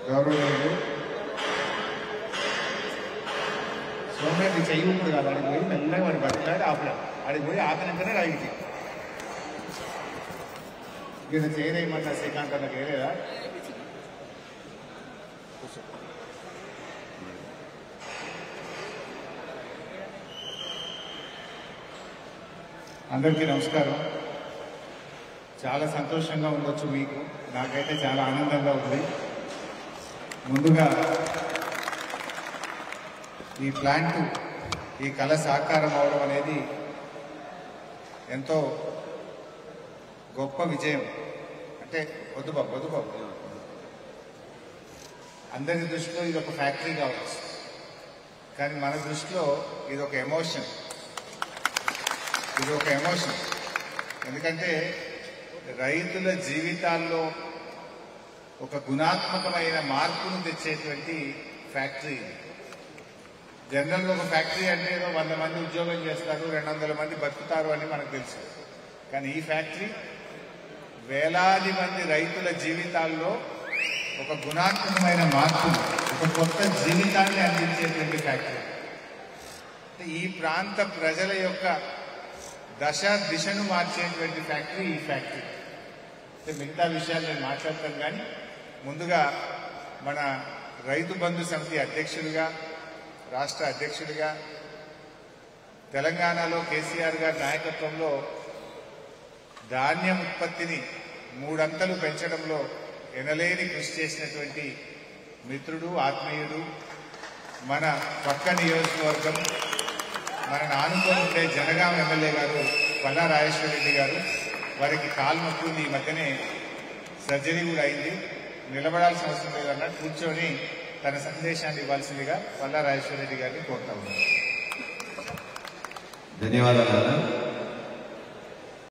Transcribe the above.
గౌరవనీయులు సోమేది చెయ్యి ఇప్పుడు కాదు, అడిగి పోయి మెల్లగా వాడి బతిలాడి ఆపలేము. అడిగి పోయి ఆకలింకనే రాయించి ఈయన చేయలేమన్నా శ్రీకాంత్ అన్న చేయలేదా? అందరికీ నమస్కారం. చాలా సంతోషంగా ఉండొచ్చు మీకు, నాకైతే చాలా ఆనందంగా ఉంది. ముందుగా ఈ ప్లాంట్, ఈ కళ సాకారం అవడం అనేది ఎంతో గొప్ప విజయం. అంటే వద్దు బాబు, అందరి దృష్టిలో ఇది ఒక ఫ్యాక్టరీ కావచ్చు, కానీ మన దృష్టిలో ఇది ఒక ఎమోషన్. ఎందుకంటే రైతుల జీవితాల్లో ఒక గుణాత్మకమైన మార్పును తెచ్చేటువంటి ఫ్యాక్టరీ. జనరల్గా ఒక ఫ్యాక్టరీ అంటే 100 మంది ఉద్యోగం చేస్తారు, 200 మంది బతుకుతారు అని మనకు తెలుసు. కానీ ఈ ఫ్యాక్టరీ వేలాది మంది రైతుల జీవితాల్లో ఒక గుణాత్మకమైన మార్పును, ఒక కొత్త జీవితాన్ని అందించేటువంటి ఫ్యాక్టరీ. ఈ ప్రాంత ప్రజల యొక్క దిశను మార్చేటువంటి ఫ్యాక్టరీ ఈ ఫ్యాక్టరీ. మిగతా విషయాలు నేను మాట్లాడతాను, కానీ ముందుగా మన రైతు బంధు సమితి అధ్యక్షుడిగా, రాష్ట్ర అధ్యక్షుడిగా, తెలంగాణలో కేసీఆర్ గారి నాయకత్వంలో ధాన్యం ఉత్పత్తిని 3 అంతలు పెంచడంలో ఎనలేని కృషి చేసినటువంటి మిత్రుడు, ఆత్మీయుడు, మన పక్క నియోజకవర్గం, మన ఆనుకొని ఉండే జనగాం ఎమ్మెల్యే గారు పల్లా రాజేశ్వర రెడ్డి గారు. వారికి కాలు నొప్పుంది, ఈ మధ్యనే సర్జరీ కూడా అయింది, నిలబడాల్సిన అవసరం లేదన్నట్టు కూర్చొని తన సందేశాన్ని ఇవ్వాల్సిందిగా పల్లా రాజేశ్వర రెడ్డి గారిని కోరుతా ఉన్నాను. ధన్యవాదాలు.